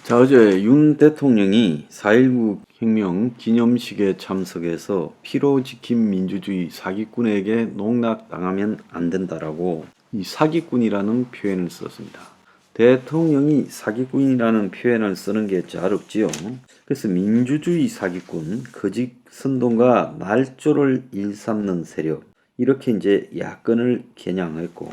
자, 어제 윤 대통령이 4.19 혁명 기념식에 참석해서 피로 지킨 민주주의 사기꾼에게 농락당하면 안 된다라고 이 사기꾼이라는 표현을 썼습니다. 대통령이 사기꾼이라는 표현을 쓰는 게 잘 없지요. 그래서 민주주의 사기꾼, 거짓 선동과 날조를 일삼는 세력, 이렇게 이제 야권을 겨냥했고,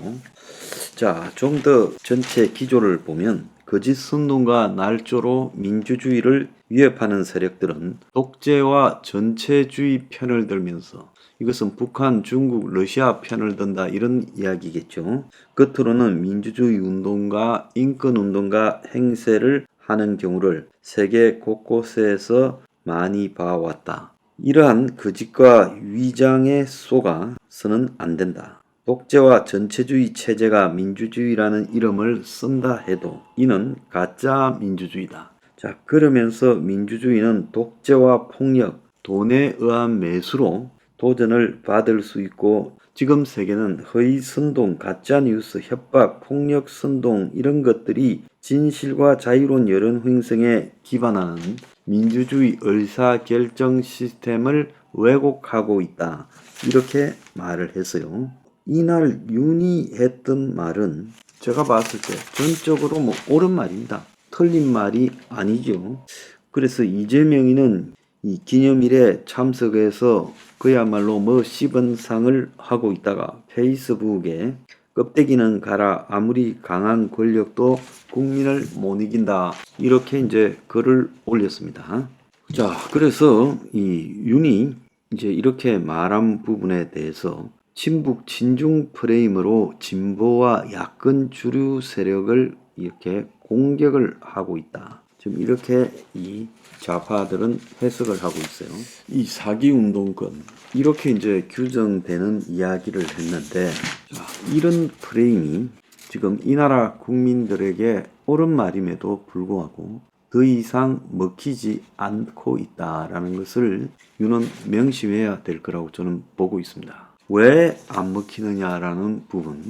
자, 좀 더 전체 기조를 보면 거짓 선동과 날조로 민주주의를 위협하는 세력들은 독재와 전체주의 편을 들면서 이것은 북한, 중국, 러시아 편을 든다 이런 이야기겠죠. 겉으로는 민주주의 운동과 인권 운동과 행세를 하는 경우를 세계 곳곳에서 많이 봐왔다. 이러한 거짓과 위장에 속아서는 안 된다. 독재와 전체주의 체제가 민주주의라는 이름을 쓴다 해도 이는 가짜 민주주의다. 자, 그러면서 민주주의는 독재와 폭력, 돈에 의한 매수로 도전을 받을 수 있고 지금 세계는 허위 선동, 가짜 뉴스, 협박, 폭력 선동 이런 것들이 진실과 자유로운 여론 형성에 기반하는 민주주의 의사결정 시스템을 왜곡하고 있다. 이렇게 말을 했어요. 이날 윤이 했던 말은 제가 봤을 때 전적으로 옳은 말입니다. 틀린 말이 아니죠. 그래서 이재명이는 이 기념일에 참석해서 그야말로 씹은 상을 하고 있다가 페이스북에 껍데기는 가라 아무리 강한 권력도 국민을 못 이긴다 이렇게 이제 글을 올렸습니다. 자, 그래서 이 윤이 이제 이렇게 말한 부분에 대해서 친북 친중 프레임으로 진보와 야권 주류 세력을 이렇게 공격을 하고 있다. 지금 이렇게 이 좌파들은 해석을 하고 있어요. 이 사기운동권 이렇게 이제 규정되는 이야기를 했는데 자, 이런 프레임이 지금 이 나라 국민들에게 옳은 말임에도 불구하고 더 이상 먹히지 않고 있다라는 것을 윤은 명심해야 될 거라고 저는 보고 있습니다. 왜 안 먹히느냐라는 부분,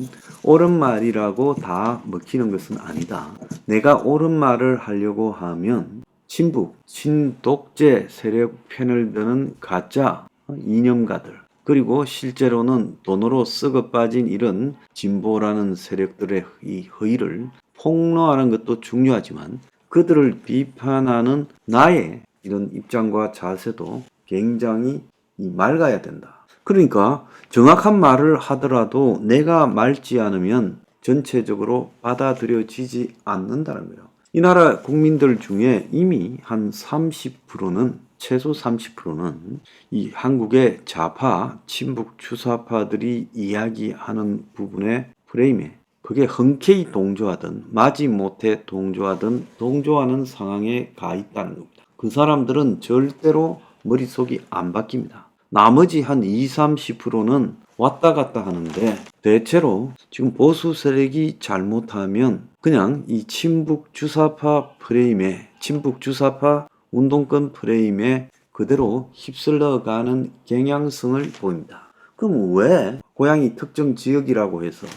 옳은 말이라고 다 먹히는 것은 아니다. 내가 옳은 말을 하려고 하면 친북, 친독재 세력 편을 드는 가짜 이념가들, 그리고 실제로는 돈으로 썩어 빠진 이런 진보라는 세력들의 이 허위를 폭로하는 것도 중요하지만 그들을 비판하는 나의 이런 입장과 자세도 굉장히 맑아야 된다. 그러니까 정확한 말을 하더라도 내가 맑지 않으면 전체적으로 받아들여지지 않는다는 거예요. 이 나라 국민들 중에 이미 한 30%는 최소 30%는 이 한국의 좌파, 친북 주사파들이 이야기하는 부분의 프레임에 그게 흔쾌히 동조하든 마지못해 동조하든 동조하는 상황에 가 있다는 겁니다. 그 사람들은 절대로 머릿속이 안 바뀝니다. 나머지 한 20, 30%는 왔다 갔다 하는데 대체로 지금 보수 세력이 잘못하면 그냥 이 친북 주사파 프레임에 친북 주사파 운동권 프레임에 그대로 휩쓸려가는 경향성을 보입니다. 그럼 왜 고향이 특정 지역이라고 해서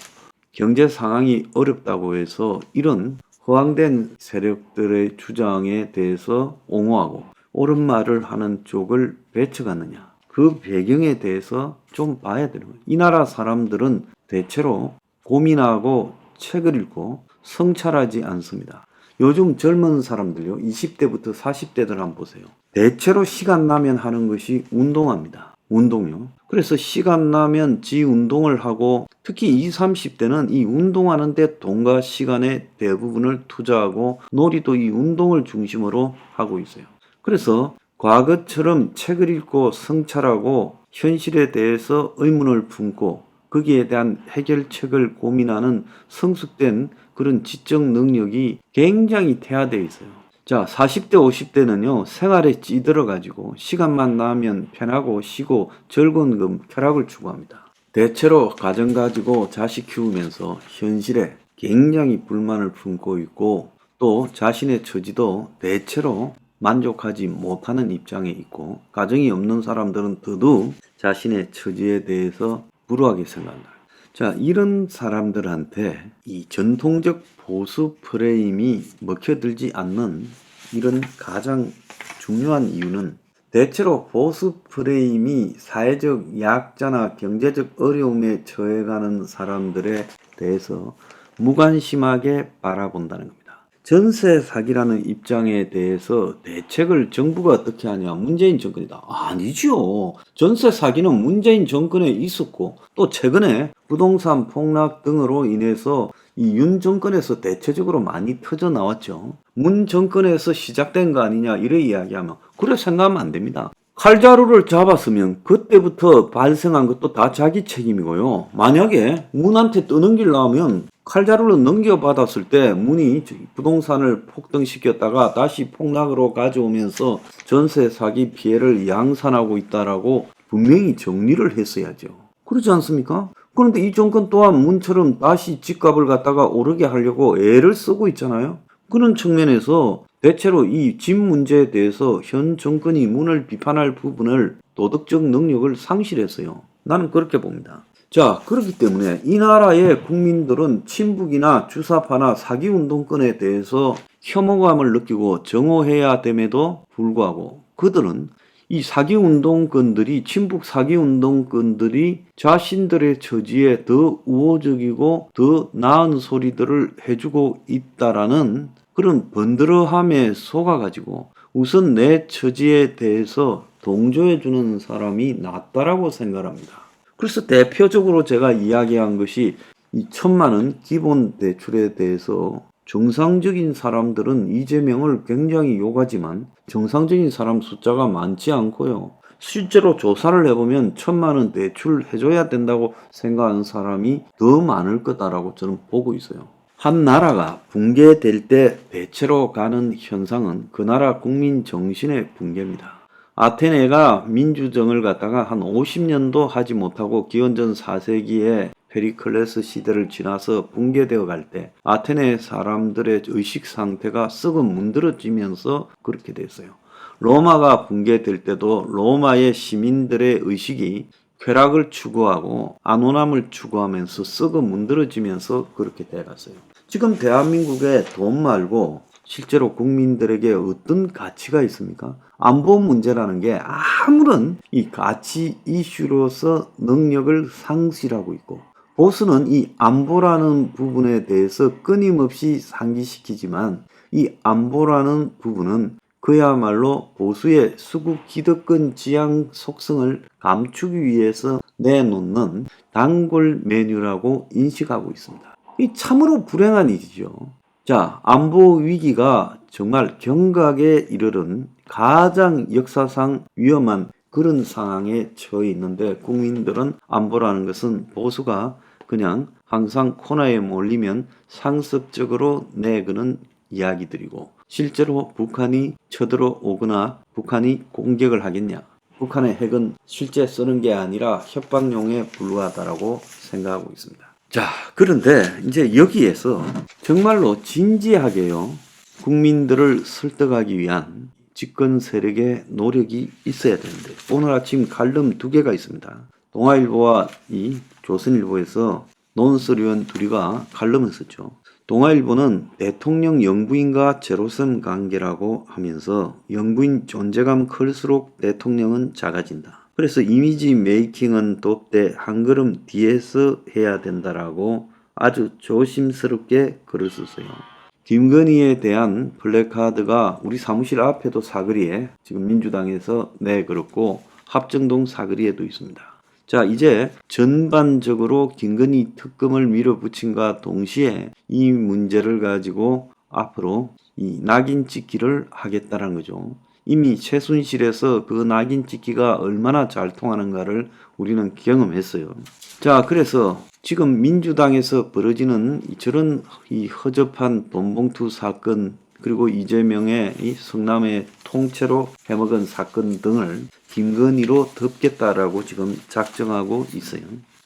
경제 상황이 어렵다고 해서 이런 허황된 세력들의 주장에 대해서 옹호하고 옳은 말을 하는 쪽을 배척하느냐? 그 배경에 대해서 좀 봐야 되는 거예요. 이 나라 사람들은 대체로 고민하고 책을 읽고 성찰하지 않습니다. 요즘 젊은 사람들요, 20대부터 40대들 한번 보세요. 대체로 시간 나면 하는 것이 운동합니다. 운동요. 그래서 시간 나면 지 운동을 하고 특히 20, 30대는 이 운동하는데 돈과 시간의 대부분을 투자하고 놀이도 이 운동을 중심으로 하고 있어요. 그래서 과거처럼 책을 읽고 성찰하고 현실에 대해서 의문을 품고 거기에 대한 해결책을 고민하는 성숙된 그런 지적 능력이 굉장히 퇴화되어 있어요. 자, 40대, 50대는요, 생활에 찌들어가지고 시간만 나면 편하고 쉬고 즐거운 쾌락을 추구합니다. 대체로 가정 가지고 자식 키우면서 현실에 굉장히 불만을 품고 있고 또 자신의 처지도 대체로 만족하지 못하는 입장에 있고 가정이 없는 사람들은 더더욱 자신의 처지에 대해서 불우하게 생각한다. 자, 이런 사람들한테 이 전통적 보수 프레임이 먹혀들지 않는 이런 가장 중요한 이유는 대체로 보수 프레임이 사회적 약자나 경제적 어려움에 처해가는 사람들에 대해서 무관심하게 바라본다는 겁니다. 전세 사기라는 입장에 대해서 대책을 정부가 어떻게 하냐? 문재인 정권이다. 아니죠. 전세 사기는 문재인 정권에 있었고 또 최근에 부동산 폭락 등으로 인해서 이 윤 정권에서 대체적으로 많이 터져 나왔죠. 문 정권에서 시작된 거 아니냐 이래 이야기하면 그래 생각하면 안 됩니다. 칼자루를 잡았으면 그때부터 발생한 것도 다 자기 책임이고요. 만약에 문한테 떠넘기려면 칼자루를 넘겨받았을 때 문이 부동산을 폭등시켰다가 다시 폭락으로 가져오면서 전세 사기 피해를 양산하고 있다라고 분명히 정리를 했어야죠. 그렇지 않습니까? 그런데 이 정권 또한 문처럼 다시 집값을 갖다가 오르게 하려고 애를 쓰고 있잖아요. 그런 측면에서 대체로 이 집 문제에 대해서 현 정권이 문을 비판할 부분을 도덕적 능력을 상실했어요. 나는 그렇게 봅니다. 자, 그렇기 때문에 이 나라의 국민들은 친북이나 주사파나 사기운동권에 대해서 혐오감을 느끼고 정오해야 됨에도 불구하고 그들은 이 사기운동권들이 친북 사기운동권들이 자신들의 처지에 더 우호적이고 더 나은 소리들을 해주고 있다라는 그런 번들어함에 속아가지고 우선 내 처지에 대해서 동조해주는 사람이 낫다라고 생각합니다. 그래서 대표적으로 제가 이야기한 것이 이 1,000만 원 기본 대출에 대해서 정상적인 사람들은 이재명을 굉장히 욕하지만 정상적인 사람 숫자가 많지 않고요. 실제로 조사를 해보면 1,000만 원 대출 해줘야 된다고 생각하는 사람이 더 많을 거다라고 저는 보고 있어요. 한 나라가 붕괴될 때 대체로 가는 현상은 그 나라 국민 정신의 붕괴입니다. 아테네가 민주정을 갖다가 한 50년도 하지 못하고 기원전 4세기에 페리클레스 시대를 지나서 붕괴되어 갈 때 아테네 사람들의 의식 상태가 썩어 문드러지면서 그렇게 됐어요. 로마가 붕괴될 때도 로마의 시민들의 의식이 쾌락을 추구하고 안온함을 추구하면서 썩어 문드러지면서 그렇게 돼갔어요. 지금 대한민국에 돈 말고 실제로 국민들에게 어떤 가치가 있습니까? 안보 문제라는 게 아무런 이 가치 이슈로서 능력을 상실하고 있고 보수는 이 안보라는 부분에 대해서 끊임없이 상기시키지만 이 안보라는 부분은 그야말로 보수의 수구 기득권 지향 속성을 감추기 위해서 내놓는 단골 메뉴라고 인식하고 있습니다. 이 참으로 불행한 일이죠. 자, 안보 위기가 정말 경각에 이르는 가장 역사상 위험한 그런 상황에 처해 있는데 국민들은 안보라는 것은 보수가 그냥 항상 코너에 몰리면 상습적으로 내그는 이야기들이고 실제로 북한이 쳐들어오거나 북한이 공격을 하겠냐. 북한의 핵은 실제 쓰는 게 아니라 협박용에 불과하다라고 생각하고 있습니다. 자, 그런데 이제 여기에서 정말로 진지하게요. 국민들을 설득하기 위한 집권 세력의 노력이 있어야 되는데 오늘 아침 칼럼 2개가 있습니다. 동아일보와 이 조선일보에서 논설위원 둘이가 칼럼을 썼죠. 동아일보는 대통령 영부인과 제로섬 관계라고 하면서 영부인 존재감 클수록 대통령은 작아진다. 그래서 이미지 메이킹은 돕되 한 걸음 뒤에서 해야 된다라고 아주 조심스럽게 글을 썼어요. 김건희에 대한 플래카드가 우리 사무실 앞에도 사거리에 지금 민주당에서 내걸었고 합정동 사거리에도 있습니다. 자, 이제 전반적으로 김건희 특검을 밀어붙임과 동시에 이 문제를 가지고 앞으로 이 낙인 찍기를 하겠다는 거죠. 이미 최순실에서 그 낙인 찍기가 얼마나 잘 통하는가를 우리는 경험했어요. 자, 그래서 지금 민주당에서 벌어지는 저런 이 허접한 돈봉투 사건 그리고 이재명의 이 성남의 통째로 해먹은 사건 등을 김건희로 덮겠다라고 지금 작정하고 있어요.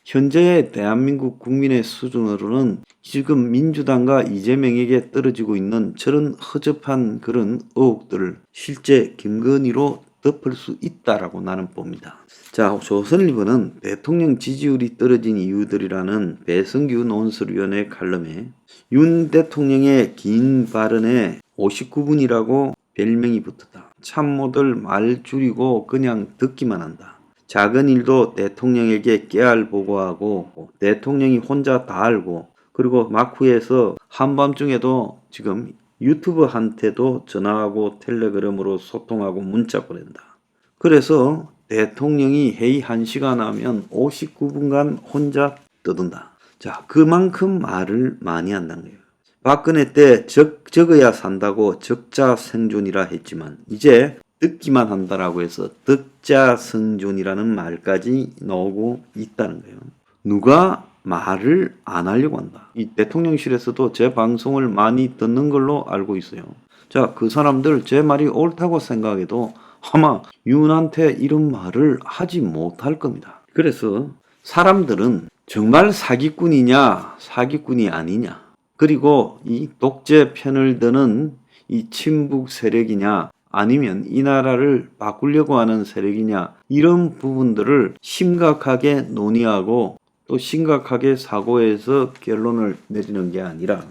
현재의 대한민국 국민의 수준으로는 지금 민주당과 이재명에게 떨어지고 있는 저런 허접한 그런 의혹들을 실제 김건희로 덮을 수 있다라고 나는 봅니다. 자, 조선일보는 대통령 지지율이 떨어진 이유들이라는 배성규 논설위원회 칼럼에 윤 대통령의 긴 발언에 59분이라고 별명이 붙었다. 참모들 말 줄이고 그냥 듣기만 한다. 작은 일도 대통령에게 깨알 보고하고 대통령이 혼자 다 알고 그리고 막후에서 한밤중에도 지금 유튜브한테도 전화하고 텔레그램으로 소통하고 문자 보낸다. 그래서 대통령이 회의 1시간 하면 59분간 혼자 떠든다. 자, 그만큼 말을 많이 한다는 거예요. 박근혜 때 적어야 산다고 적자생존이라 했지만 이제 듣기만 한다라고 해서 득자성존이라는 말까지 나오고 있다는 거예요. 누가 말을 안 하려고 한다. 이 대통령실에서도 제 방송을 많이 듣는 걸로 알고 있어요. 자, 그 사람들 제 말이 옳다고 생각해도 아마 윤한테 이런 말을 하지 못할 겁니다. 그래서 사람들은 정말 사기꾼이냐 사기꾼이 아니냐 그리고 이 독재 편을 드는 이 친북 세력이냐 아니면 이 나라를 바꾸려고 하는 세력이냐 이런 부분들을 심각하게 논의하고 또 심각하게 사고해서 결론을 내리는 게 아니라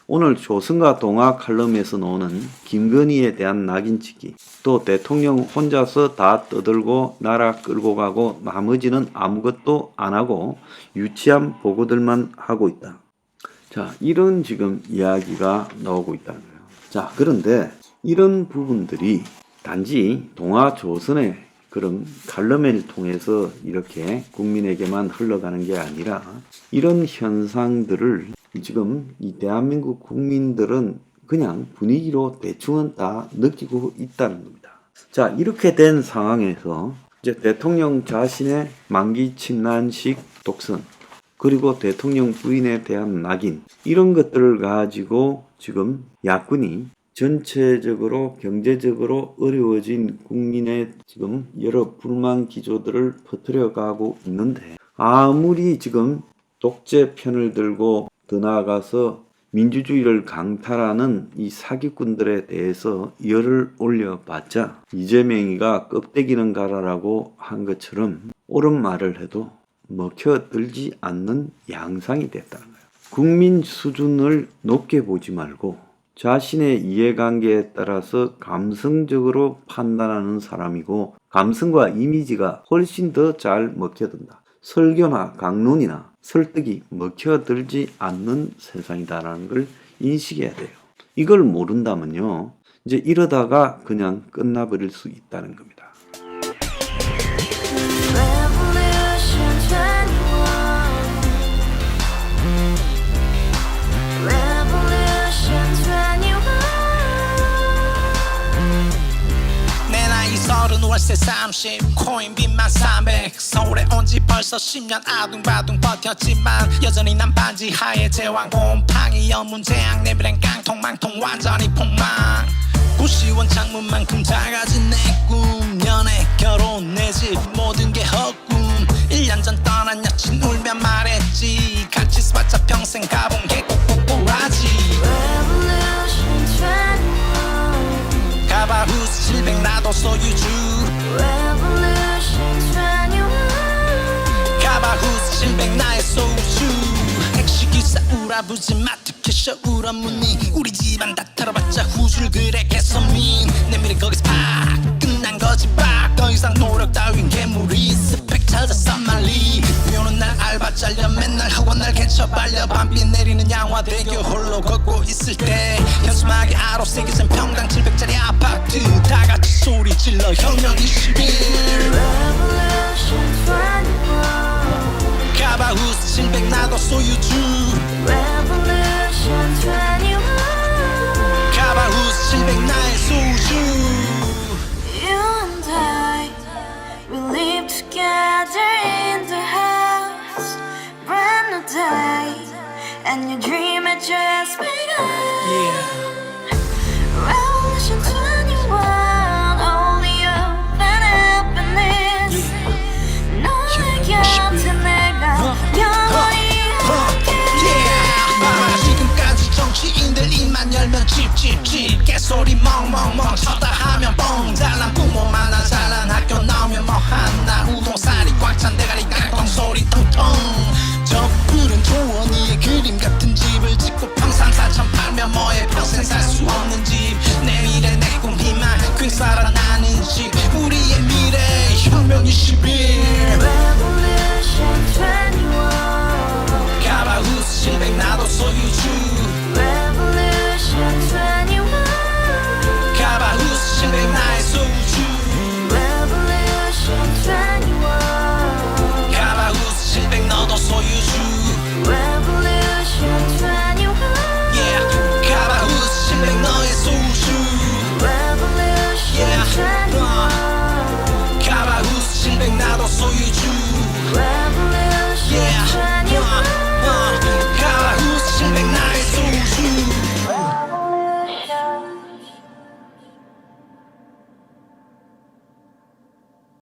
오늘 조선과 동아 칼럼에서 나오는 김건희에 대한 낙인찍기 또 대통령 혼자서 다 떠들고 나라 끌고 가고 나머지는 아무것도 안 하고 유치한 보고들만 하고 있다. 자, 이런 지금 이야기가 나오고 있다는 거예요. 자, 그런데 이런 부분들이 단지 동아 조선의 그런 칼럼을 통해서 이렇게 국민에게만 흘러가는 게 아니라 이런 현상들을 지금 이 대한민국 국민들은 그냥 분위기로 대충은 다 느끼고 있다는 겁니다. 자, 이렇게 된 상황에서 이제 대통령 자신의 만기 침난식 독선 그리고 대통령 부인에 대한 낙인 이런 것들을 가지고 지금 야권이 전체적으로 경제적으로 어려워진 국민의 지금 여러 불만 기조들을 퍼뜨려가고 있는데 아무리 지금 독재 편을 들고 더 나아가서 민주주의를 강탈하는 이 사기꾼들에 대해서 열을 올려봤자 이재명이가 껍데기는 가라라고 한 것처럼 옳은 말을 해도 먹혀들지 않는 양상이 됐다는 거예요. 국민 수준을 높게 보지 말고 자신의 이해관계에 따라서 감성적으로 판단하는 사람이고 감성과 이미지가 훨씬 더 잘 먹혀든다. 설교나 강론이나 설득이 먹혀들지 않는 세상이다라는 걸 인식해야 돼요. 이걸 모른다면요, 이제 이러다가 그냥 끝나버릴 수 있다는 겁니다. 월세 30 코인빚만 300 서울에 온지 벌써 10년 아둥바둥 버텼지만 여전히 난 반지 하에 제왕 곰팡이 연문제약 내비랭 깡통 망통 완전히 폭망 구시원 창문만큼 작아진 내 꿈 연애 결혼 내 집 모든 게 헛꿈 1년 전 떠난 여친 울며 말했지 같이 스파차 평생 가본 게 꼭꼭꼬라지 가바후스 700 나도 소유주 가바후스 700 나의 소주 택시기사 우라부지 마트 캐셔 울어무니 우리 집안 다 털어봤자 후줄 그래 개선민 내미래 거기서 팍 끝난 거지 팍 더 이상 노력 따윈 괴물이 스펙 찾아서 말리 비오는 날 알바 잘려 맨날 학원 날 개쳐 발려 밤비 내리는 양화대교 홀로 걷고 있을 때 현수막에 아로 새겨진 평당 700짜리 아파트 다같이 소리 질러 혁명 21 가바후스 700 나도 소유주 가바후스 700 나의 소주 Together in the house, brand new day, and your dream had just begun. Revolution 21, only open happiness. 너의 곁에 내가 영원히 함께. 지금까지 정치인들 입만 열면 찝찝찝 개소리 멍멍멍 쳐다